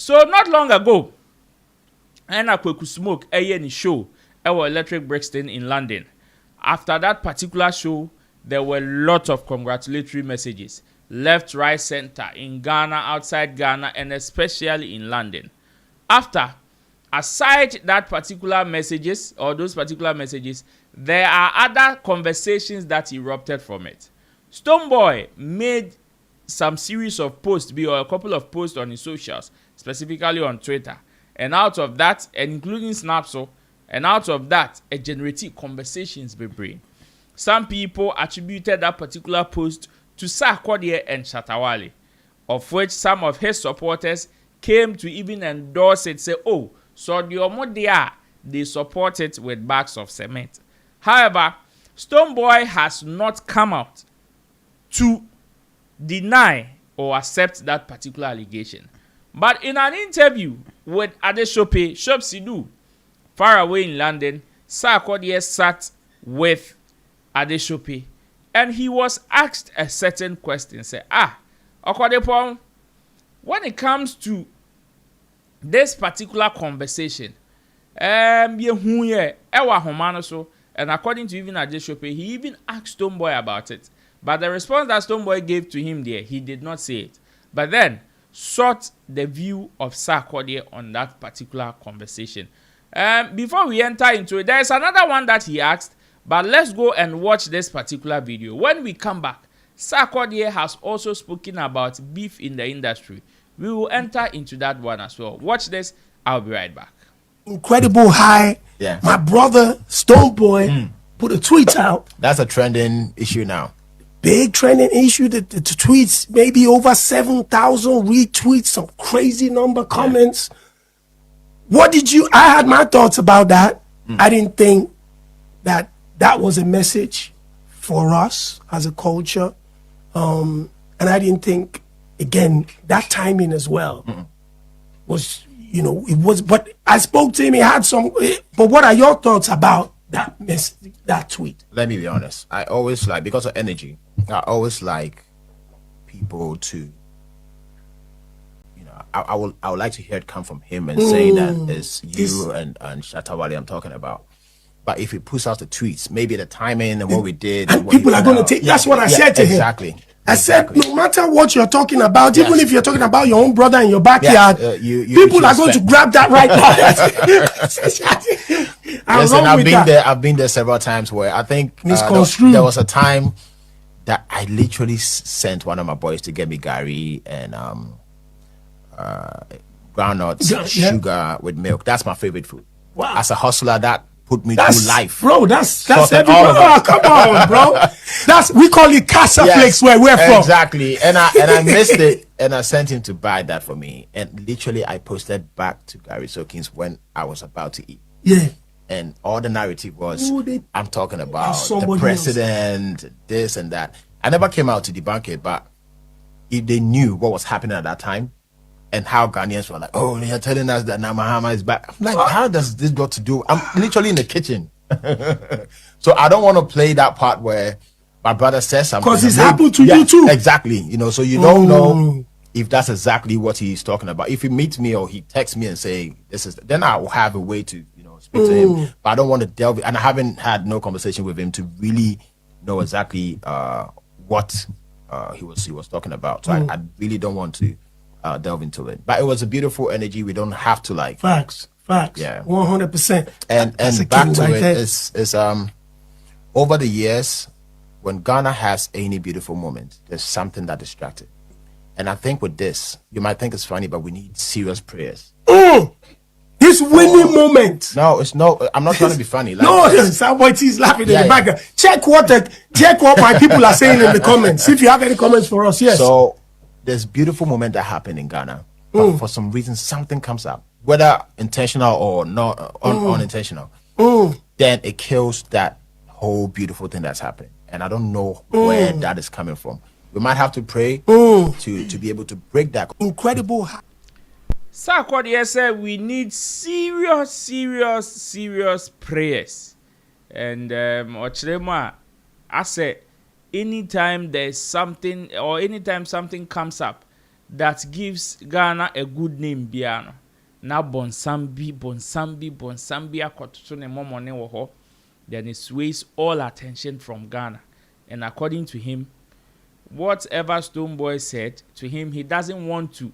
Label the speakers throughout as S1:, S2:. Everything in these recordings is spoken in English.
S1: So not long ago, and I could smoke a show at Electric Brixton in London. After that particular show, there were lots of congratulatory messages, left, right, center, in Ghana, outside Ghana, and especially in London. After, aside that particular messages, or those particular messages, there are other conversations that erupted from it. Stonebwoy made some series of posts, or a couple of posts on his socials, specifically on Twitter. And out of that, and including Snapso, and out of that, it generated conversations be. Some people attributed that particular post to Sarkodie and Shatawale, of which some of his supporters came to even endorse it, say, oh, so the Omodia, they support it with bags of cement. However, Stonebwoy has not come out to deny or accept that particular allegation. But in an interview with Adeshope Shopsidu, far away in London, Sarkodie sat with Adeshope and he was asked a certain question. Say, Okodepon, when it comes to this particular conversation, and according to even Adeshope, he even asked Stonebwoy about it. But the response that Stonebwoy gave to him there, he did not say it. But then sought the view of Sarkodie on that particular conversation. Before we enter into it, there is another one that he asked, but let's go and watch this particular video. When we come back, Sarkodie has also spoken about beef in the industry. We will enter into that one as well. Watch this. I'll be right back.
S2: Incredible high. Yeah. My brother Stonebwoy put a tweet out.
S3: That's a trending issue now.
S2: Big trending issue. The tweets, maybe over 7,000 retweets, some crazy number comments. What did you? I had my thoughts about that. I didn't think that was a message for us as a culture, and I didn't think, again, that timing as well was, it was. But I spoke to him. He had some. But what are your thoughts about that message, that tweet?
S3: Let me be honest. I always because of energy. I always like people to, I would like to hear it come from him and say that it's you and Shatawale I'm talking about. But if he puts out the tweets, maybe the timing and what we did,
S2: and people are going to take. That's what I said to him.
S3: Exactly.
S2: I said, no matter what you're talking about, even if you're talking about your own brother in your backyard, people are going to grab that right now.
S3: Listen, I've been there several times where I think there was a time that I literally sent one of my boys to get me gari and groundnuts, sugar with milk. That's my favorite food. Wow. As a hustler, that put me through life.
S2: Bro, that's everybody. Oh, come on, bro. We call it Casa Flakes where we're from.
S3: Exactly. And I missed it and I sent him to buy that for me. And literally I posted back to Gary Sokins when I was about to eat.
S2: Yeah.
S3: And all the narrative was, I'm talking about the president, this and that. I never came out to debunk it, but if they knew what was happening at that time and how Ghanaians were like, oh, they're telling us that Namahama is back. I'm like, how does this got to do? I'm literally in the kitchen. So I don't want to play that part where my brother says something.
S2: Because it's happened to you too.
S3: Exactly. So you don't know if that's exactly what he's talking about. If he meets me or he texts me and say, then I will have a way to, speak to him. But I don't want to delve, and I haven't had no conversation with him to really know exactly what he was talking about. So I really don't want to delve into it. But it was a beautiful energy. We don't have to
S2: facts. Yeah, 100%.
S3: And back to it is over the years, when Ghana has any beautiful moment, there's something that distracted. And I think with this, you might think it's funny, but we need serious prayers.
S2: This winning moment.
S3: No, it's no. I'm not trying to be funny.
S2: Somebody is laughing in the background. Check what my people are saying in the comments. If you have any comments for us, yes.
S3: So there's beautiful moment that happened in Ghana, but for some reason something comes up, whether intentional or not, unintentional. Then it kills that whole beautiful thing that's happening, and I don't know where that is coming from. We might have to pray to be able to break that
S2: incredible.
S1: Sarkodie said we need serious prayers. And Ochrema, I said, anytime there's something or anytime something comes up that gives Ghana a good name biano. Na bonsambi akototo ne momone wo ho, then it sways all attention from Ghana. And according to him, whatever Stonebwoy said to him, he doesn't want to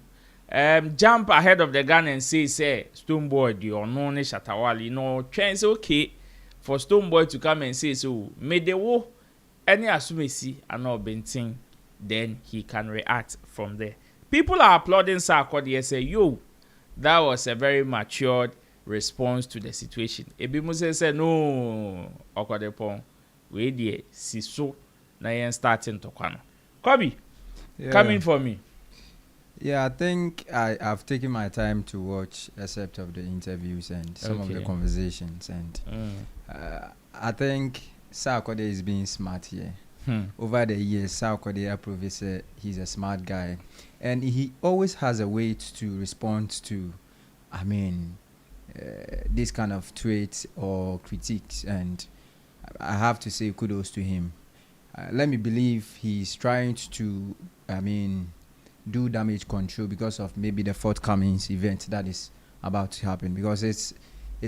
S1: jump ahead of the gun and say Stonebwoy the unknown Shatawali. No, chance okay for Stonebwoy to come and say so. May the wo any asumesi and not benting, then he can react from there. People are applauding Sarkodie and say, yo, that was a very matured response to the situation. Ebimuse said, no, Okodepon, we die siso na yen starting to kwano. Kobe, coming for me.
S4: Yeah, I think I've taken my time to watch a set of the interviews and some of the conversations, and I think Sarkodie is being smart here. Over the years, Sarkodie approves he's a smart guy, and he always has a way to respond to, this kind of traits or critiques, and I have to say kudos to him. Let me believe he's trying to, do damage control because of maybe the forthcoming event that is about to happen, because it's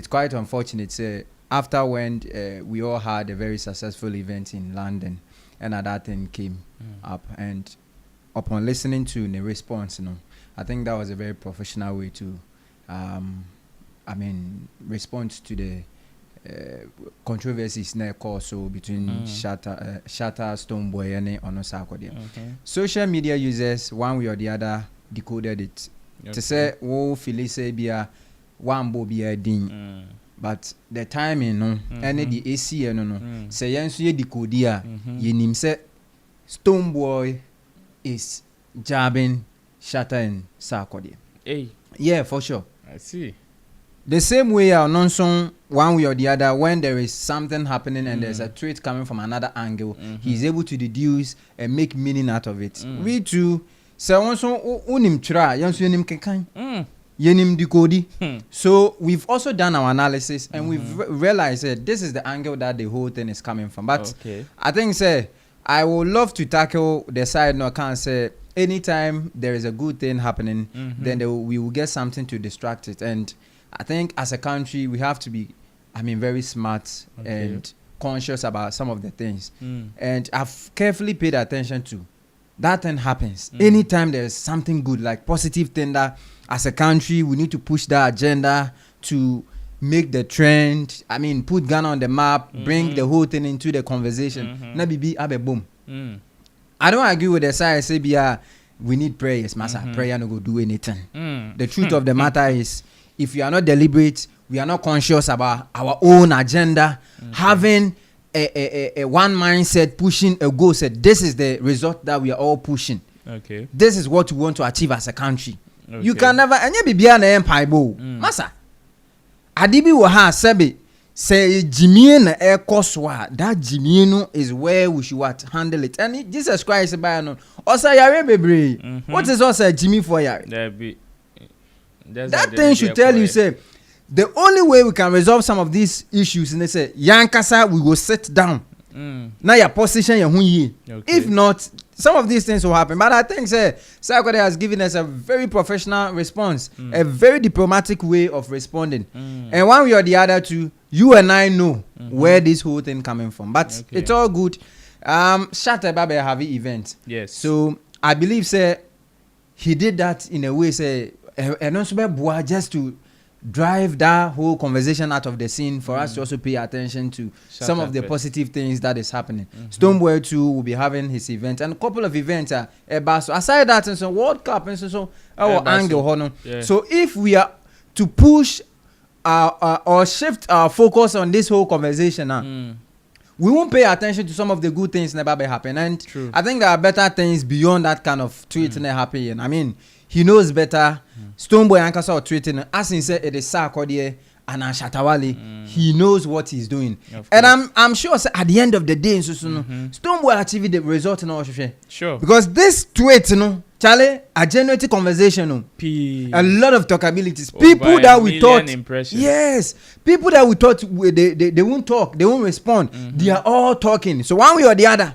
S4: quite unfortunate. After when we all had a very successful event in London, and that thing came up, and upon listening to the response, I think that was a very professional way to, respond to the controversies also between Shatta, Stonebwoy, and Sarkodie. Social media users, one way or the other, decoded it. To say, Phyllis Bia, one bobia ding. But the timing, and the AC, say, Yansu decodia, Yenim say, Stonebwoy is jabbing Shatta and Sarkodie.
S1: Hey.
S4: Yeah, for sure.
S1: I see.
S4: The same way our non-song, one way or the other, when there is something happening and there's a tweet coming from another angle, he's able to deduce and make meaning out of it. We too, so also unim try, unim kekan, yenim decodi. So we've also done our analysis and we've realized that this is the angle that the whole thing is coming from. But I think, I would love to tackle the side. No, can't say anytime there is a good thing happening, then we will get something to distract it. And I think as a country, we have to be, very smart and conscious about some of the things. And I've carefully paid attention to that thing happens. Anytime there's something good, like positive thing that as a country, we need to push that agenda to make the trend, put Ghana on the map, bring the whole thing into the conversation. Na bibi abe boom. I don't agree with the side say we need prayers, Master. Prayer no go do anything. The truth of the matter is, if we are not deliberate, we are not conscious about our own agenda, having a one mindset, pushing a goal, said this is the result that we are all pushing. This is what we want to achieve as a country. You can never, and you be an empire, Massa. Adibi waha sebe say Jimmy na air koswa. That Jimmy no is where we should handle it. And Jesus Christ by no. Also yare bebre. What is also Jimmy for yare? That thing should tell you, say, the only way we can resolve some of these issues, and they say, Yankasa, we will sit down. Now your position, if not, some of these things will happen. But I think, Sarkodie has given us a very professional response, a very diplomatic way of responding. And one way or the other, too, you and I know where this whole thing coming from. But it's all good. Shatta Babe have an event.
S1: Yes.
S4: So I believe, he did that in a way, and also just to drive that whole conversation out of the scene for us to also pay attention to some of the positive things that is happening. Stonebwoy too will be having his event and a couple of events so aside that and so World Cup and so our angle so if we are to push or shift our focus on this whole conversation we won't pay attention to some of the good things never happen. And I think there are better things beyond that kind of tweeting happening. He knows better. Stonebwoy and Kasa tweeting, as he said, it is Sarkodie and Shatawale. He knows what he's doing. And I'm sure at the end of the day, Stonebwoy achieved the result.
S1: Sure.
S4: Because this tweet, Charlie, a genuine conversation. A lot of talkabilities. People that we thought, yes, people that we thought they won't talk, they won't respond. They are all talking. So one way or the other,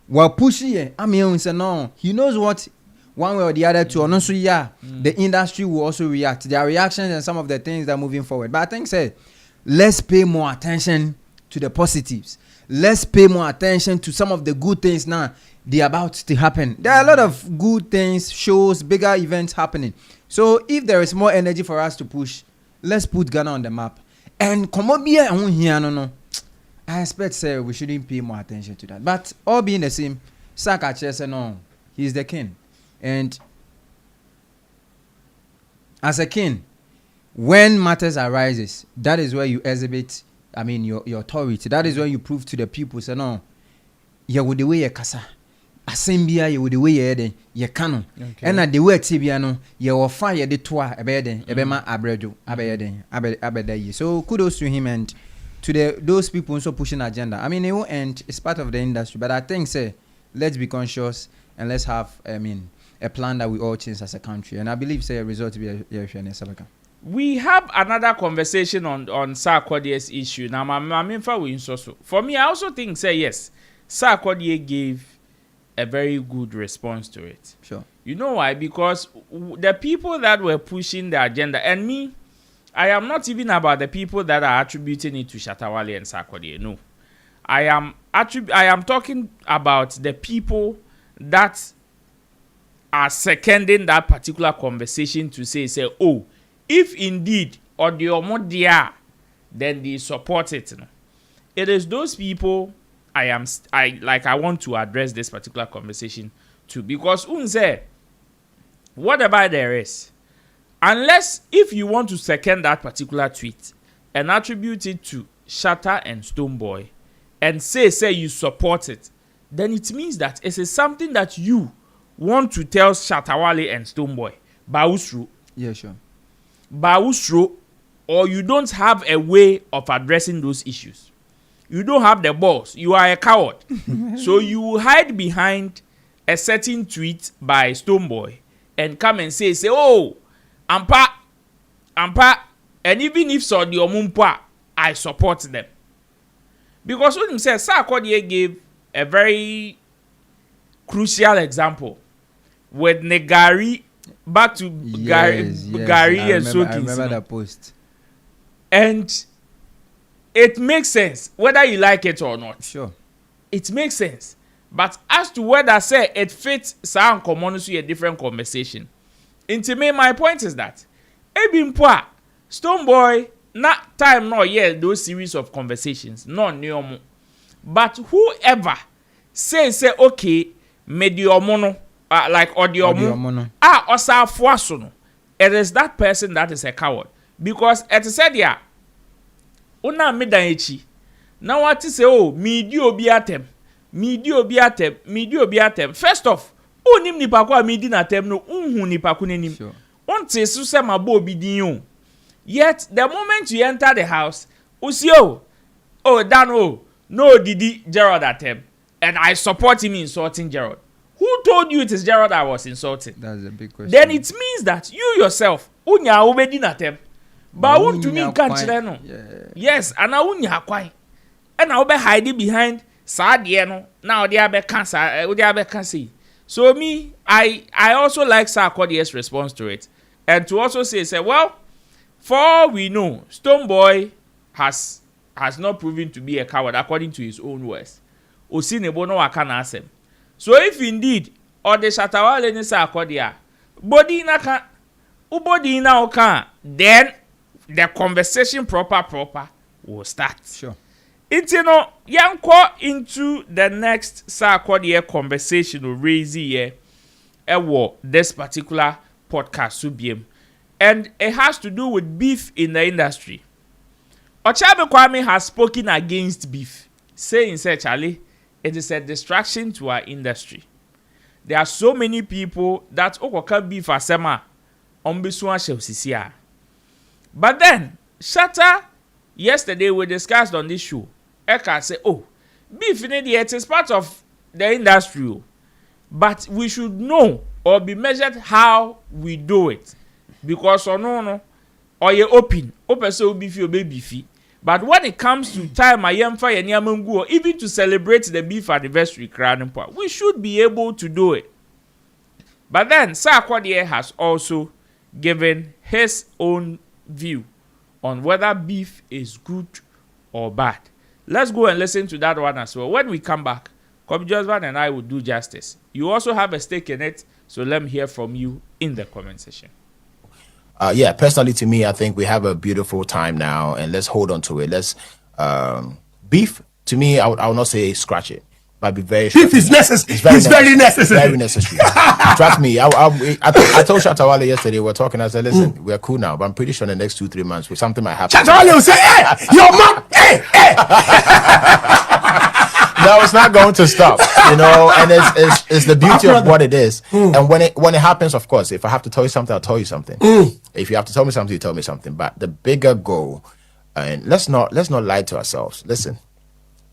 S4: we're pushing it. No, he knows one way or the other to also the industry will also react. Their reactions and some of the things that are moving forward. But I think say let's pay more attention to the positives. Let's pay more attention to some of the good things now they're about to happen. There are a lot of good things, shows, bigger events happening. So if there is more energy for us to push, let's put Ghana on the map. And come on, no. I expect say we shouldn't pay more attention to that. But all being the same, Sarkodie said no, he's the king. And as a king, when matters arises, that is where you exhibit, your authority. That is where you prove to the people, say no, you with the way you kasa. Asembia you with the way you canon. And at the way tibia no, you will fire the toa ebeden, ebema abredo, abede. So kudos to him and to those people also pushing agenda. It won't end. It's part of the industry. But I think say let's be conscious and let's have a plan that we all change as a country. And I believe say a result to be a
S1: we have another conversation on Sarkodie's issue. Now, for me, I also think, say yes, Sarkodie gave a very good response to it.
S4: Sure.
S1: You know why? Because the people that were pushing the agenda, and me, I am not even about the people that are attributing it to Shatawale and Sarkodie. No. I am talking about the people that are seconding that particular conversation to say, oh, if indeed or the Omodia, then they support it. No? It is those people I want to address this particular conversation to, because unze whatever there is, unless if you want to second that particular tweet and attribute it to Shatta and Stonebwoy and say you support it, then it means that it is something that you want to tell Shatawale and Stonebwoy. Bausru.
S4: Yeah, sure.
S1: Bausru, or you don't have a way of addressing those issues. You don't have the balls. You are a coward. So you hide behind a certain tweet by Stonebwoy and come and say, oh, ampa, and even if so the omumpa, I support them. Because when he says Sarkodie gave a very crucial example with Negari back to Gary and Sokins.
S4: I remember that post.
S1: And it makes sense whether you like it or not.
S4: Sure.
S1: It makes sense. But as to whether say it fits some commonly a different conversation. Into me, my point is that Ebimpoa, Stonebwoy, not time no those series of conversations. No new. But whoever say okay, mediomono like audiomo osa fuaso, it is that person that is a coward. Because it said yeah, una medan echi. Now what is say oh midi obi atem. First off, onim nipa kwa midi na tem no unhu nipa ku nenim.
S4: Sure.
S1: Onte su se mabo obi din yo. Yet the moment you enter the house, usi oh Dan no Didi Gerald atem, and I support him insulting Gerald. Who told you it is Gerald I was insulting?
S4: That's a big question.
S1: Then it means that you yourself unya obedi na tem. Ba won to me kan kire no. Yes, and I unya kwan. And I be hiding behind sadie no. Now they are be cancer. So me, I also like Sarkodie's response to it. And to also say well, for all we know, Stonebwoy has not proven to be a coward according to his own words. Osinebo no wakana asem. So if indeed or the Shatawale ni Sarkodie, body na oka, then the conversation proper will start.
S4: Sure.
S1: Intino yanko into the next Sarkodie conversation or raise here this particular podcast subiem. And it has to do with beef in the industry. Ochabe Kwame has spoken against beef, saying, Charlie, it is a distraction to our industry. There are so many people that okoka beef asema ombisuan shelsisia. But then, Shatta, yesterday we discussed on this show, Eka say, beef in it is part of the industry. But we should know or be measured how we do it. Because or you open so beefy or baby fee. But when it comes to time I am fire and even to celebrate the beef anniversary crown, we should be able to do it. But then Sarkodie has also given his own view on whether beef is good or bad. Let's go and listen to that one as well. When we come back, Kobe Josman and I will do justice. You also have a stake in it, so let me hear from you in the comment section.
S3: Yeah, personally to me, I think we have a beautiful time now, and let's hold on to it. Let's beef to me, I would not say scratch it, but be very.
S2: Beef is necessary. It's very necessary.
S3: Very necessary. Trust me. I told Shatawale yesterday, we're talking. I said, listen, we're cool now, but I'm pretty sure in the next 2-3 months, something might happen.
S2: Shatawale will say, "Hey, your mom, hey."
S3: No, it's not going to stop, and it's the beauty of what it is. And when it happens, of course, if I have to tell you something, I'll tell you something. If you have to tell me something, you tell me something. But the bigger goal, and let's not lie to ourselves. Listen,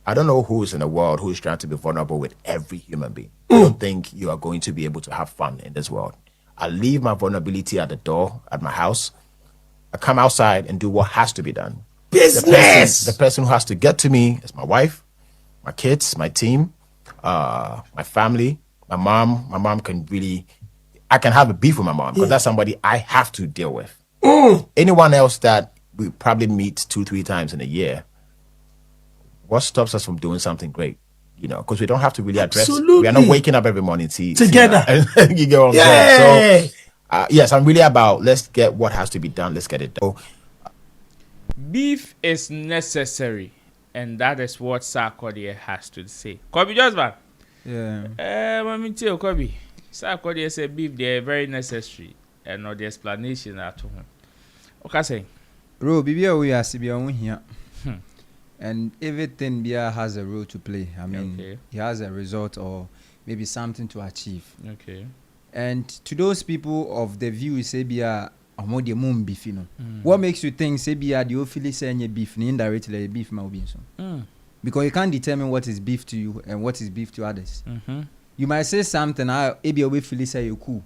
S3: I don't know who's in the world who's trying to be vulnerable with every human being. I don't think you are going to be able to have fun in this world. I leave my vulnerability at the door, at my house. I come outside and do what has to be done.
S2: Business.
S3: The person who has to get to me is my wife, my kids, my team, my family, my mom. My mom I can have a beef with my mom because that's somebody I have to deal with. Anyone else that we probably meet 2-3 times in a year, what stops us from doing something great? Because we don't have to really address.
S2: Absolutely.
S3: We are not waking up every morning
S2: Together.
S3: You get what I'm saying? So, yes, I'm really about let's get what has to be done. Let's get it done.
S1: Beef is necessary, and that is what Sarkodie has to say. Kobe Josman.
S4: Yeah.
S1: Let me tell you, Kobe. Sarkodie said beef they are very necessary, and not the explanation at home. Okay, say.
S4: Bro, Bibia we are CBA here. And everything Bia has a role to play. I mean, he has a result or maybe something to achieve.
S1: Okay.
S4: And to those people of the view, say Bia, beef, what makes you think say Bia the officially saying beef, indirectly beef might be so? Because you can't determine what is beef to you and what is beef to others. You might say something, maybe a way feel say you cool.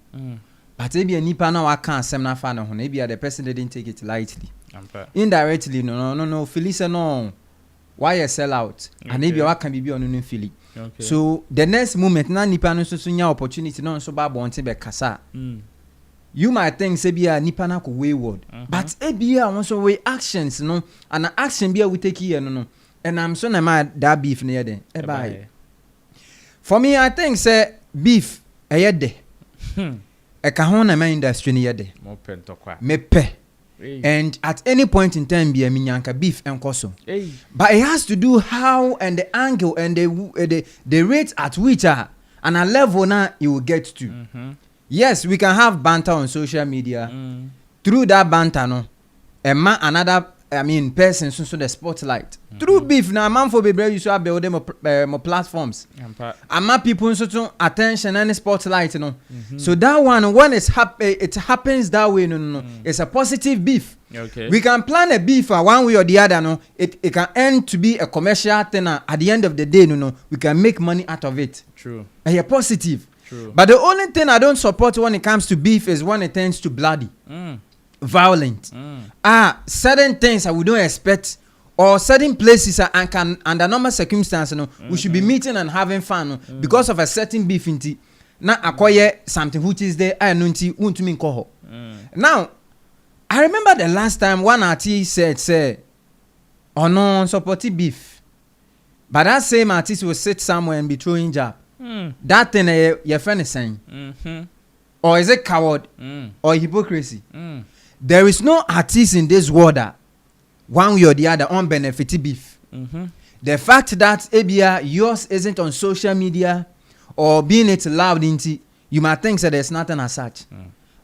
S4: But maybe a nipa now I can't say na fan on maybe the person didn't take it lightly. Indirectly, no, Felicia no. Why a sell out? And maybe I can be on new feeling. So the next moment, na nipa no so nya opportunity no so bad want be kasa. You might think say be a nipa na ko wayward. But e be a also way actions no and action be we take here no. And I'm so na mad that beef near there. E bye. For me I think say beef e yede. E ka ho na my industry ne yede.
S1: Mo pentokwa.
S4: Me pe. And at any point in time, be a minyanka beef and koso. But it has to do how and the angle and the rate at which and a level now you will get to. Yes, we can have banter on social media. Through that banter, no, another person so the spotlight. Through beef now, man for baby you should build them more platforms. And people so attention and spotlight, So that one when it happens that way, no. It's a positive beef.
S1: Okay.
S4: We can plan a beef one way or the other, no. It can end to be a commercial thing. At the end of the day, no, we can make money out of it.
S1: True.
S4: And you're positive.
S1: True.
S4: But the only thing I don't support when it comes to beef is when it turns to bloody. Violent. Certain things that we don't expect or certain places and can under normal circumstances we should be meeting and having fun because of a certain beef inti na acquire something which is there I know to me call. Now I remember the last time one artist said oh no support beef, but that same artist will sit somewhere and be throwing jab. That thing your friend is saying or is it coward or hypocrisy? There is no artist in this world that one way or the other on benefit beef. The fact that ABR yours isn't on social media or being it loud into you might think that there's nothing as such.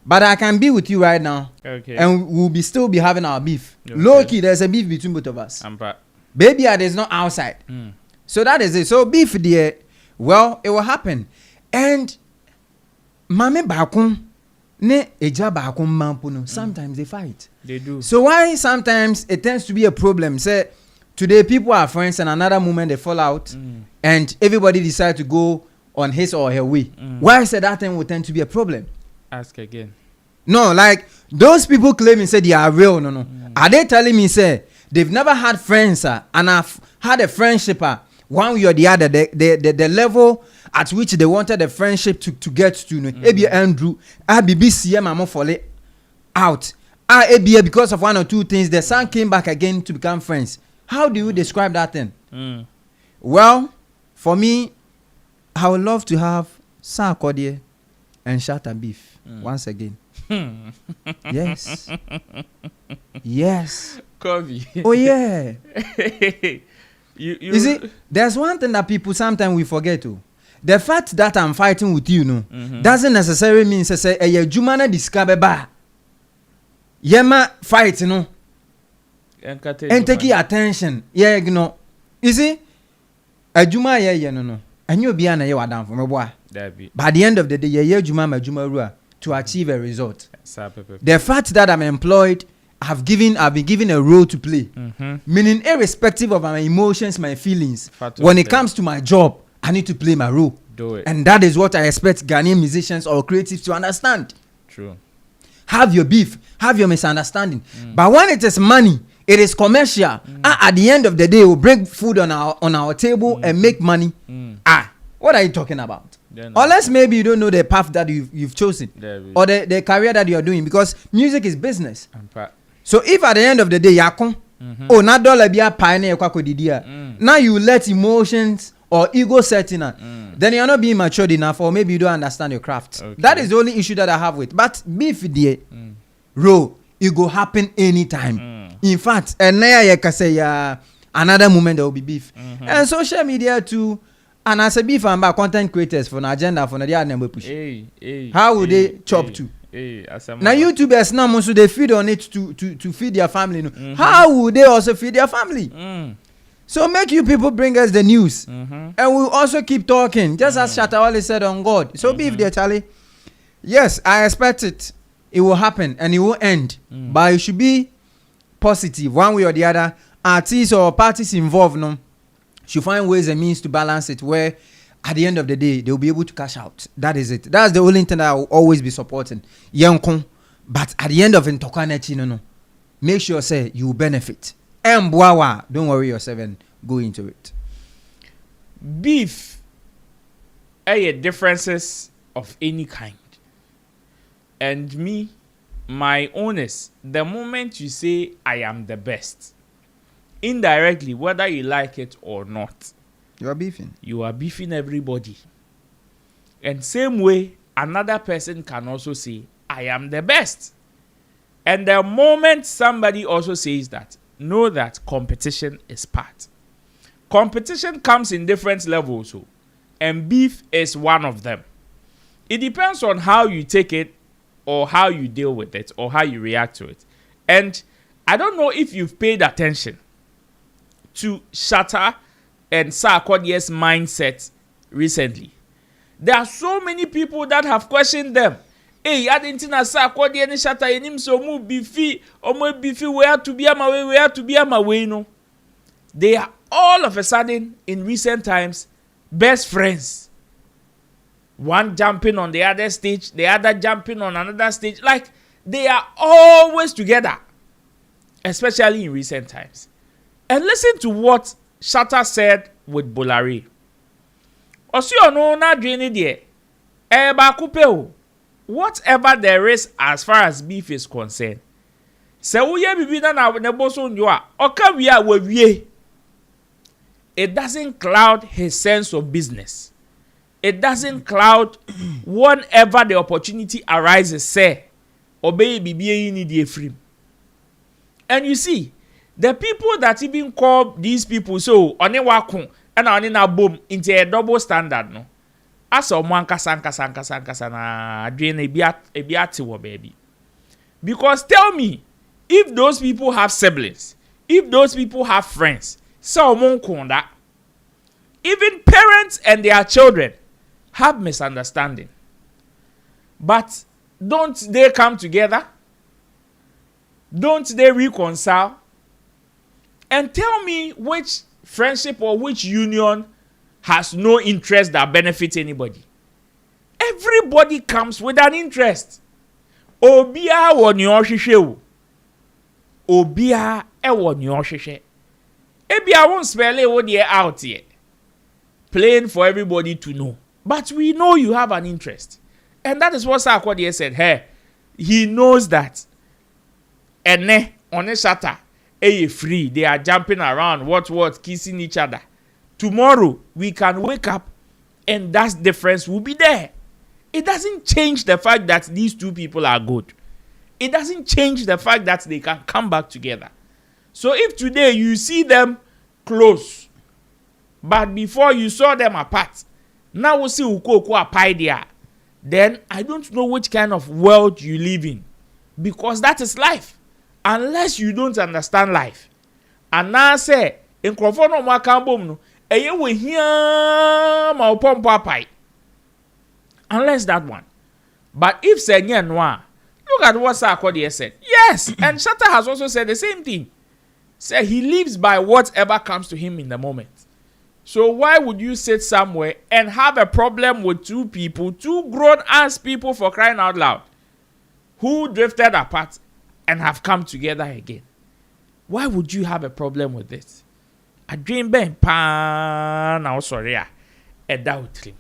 S4: But I can be with you right now. And we'll still be having our beef. Low key, there's a beef between both of us. Baby, there's no outside. So that is it. So beef there, well, it will happen. And Mame Bakun ne eja baako mampo no sometimes they fight.
S1: They do.
S4: So why sometimes it tends to be a problem? Say today people are friends and another moment they fall out and everybody decide to go on his or her way. Why is that thing will tend to be a problem?
S1: Ask again.
S4: No, like those people claiming say they are real. No. Are they telling me say they've never had friends and have had a friendship one way or the other? The level at which they wanted the friendship to get to. No, Ebia Andrew, BBC, Mama Foley out. Ebia, because of one or two things, the son came back again to become friends. How do you describe that thing? Well, for me, I would love to have Sarkodie and Shatter Beef once again. Yes. Yes.
S1: Kobe.
S4: Oh yeah.
S1: you
S4: see, there's one thing that people sometimes we forget too. The fact that I'm fighting with you, doesn't necessarily mean say a jumana discover ba. Yema fight, and take your attention. Yeah, you know. You see, a juma no. And you'll be an a down from a boy. By the end of the day, juma to achieve a result. The fact that I'm employed, I've been given a role to play. Meaning, irrespective of my emotions, my feelings, when it comes to my job, I need to play my role.
S1: Do it.
S4: And that is what I expect Ghanaian musicians or creatives to understand.
S1: True.
S4: Have your beef, have your misunderstanding. But when it is money, it is commercial. At the end of the day, we'll bring food on our table and make money. What are you talking about? Unless maybe you don't know the path that you've chosen or the career that you're doing, because music is business. So if at the end of the day, now dollar be a pioneer, now you let emotions or ego set in, then you're not being matured enough, or maybe you don't understand your craft. Okay. That is the only issue that I have with. But beef there, it go happen anytime. In fact, and now you can say another moment there will be beef. And social media too. And as a beef and about content creators for an agenda for the number push. How would they chop to? Now YouTubers now most they feed on it to feed their family. No? How would they also feed their family? So make you people bring us the news, and we'll also keep talking. Just as Shatawale said on God. So beef there, Charlie. Yes, I expect it. It will happen and it will end. But it should be positive one way or the other. Artists or parties involved, no. Should find ways and means to balance it where at the end of the day they'll be able to cash out. That is it. That's the only thing that I will always be supporting. But at the end of it, no. Make sure say you benefit. And don't worry yourself and go into it.
S1: Beef differences of any kind. And me, my own is the moment you say I am the best, indirectly, whether you like it or not,
S4: you are beefing.
S1: You are beefing everybody. And same way, another person can also say, I am the best. And the moment somebody also says that, know that competition is part. Competition comes in different levels, and beef is one of them. It depends on how you take it, or how you deal with it, or how you react to it. And I don't know if you've paid attention to Shatter and Sarkodie's mindset recently. There are so many people that have questioned them. Hey, I didn't know Sarkodie and Shatter in him so move beefy or more beefy where to be on my way, no. They are all of a sudden in recent times best friends. One jumping on the other stage, the other jumping on another stage. Like they are always together, especially in recent times. And listen to what Shatter said with Bolare. Osio no na dwene de ba coupe. Whatever there is as far as beef is concerned. Se wo ye bibi na nebo so nyo a oka wi a wa wie. It doesn't cloud his sense of business. It doesn't cloud whenever the opportunity arises, say, obey bibi ni di efrim. And you see, the people that even call these people so oni wakun and oni na boom into a double standard, no. As someone kasa na adwene ebiati wo baby. Because tell me, if those people have siblings, if those people have friends, so that even parents and their children have misunderstanding. But don't they come together? Don't they reconcile? And tell me which friendship or which union has no interest that benefits anybody. Everybody comes with an interest. Obia won your shishe. Obia won your shishe. Ebia won't spell it what out here. Plain for everybody to know. But we know you have an interest. And that is what Sarkodie said. Hey, he knows that. Ene, on a shatter, free. They are jumping around, what, kissing each other. Tomorrow, we can wake up and that difference will be there. It doesn't change the fact that these two people are good. It doesn't change the fact that they can come back together. So if today you see them close, but before you saw them apart, now we see Ukoko Apaidia, then I don't know which kind of world you live in. Because that is life. Unless you don't understand life. And now say, in Krofono Makambum, no, we hear my pompa. Unless that one. But if Senya Noir, look at what Sarkodie said. Yes, and Shatta has also said the same thing. Say he lives by whatever comes to him in the moment. So why would you sit somewhere and have a problem with two people, two grown-ass people for crying out loud, who drifted apart and have come together again? Why would you have a problem with this? A dream ben pan now sorry a doubt him.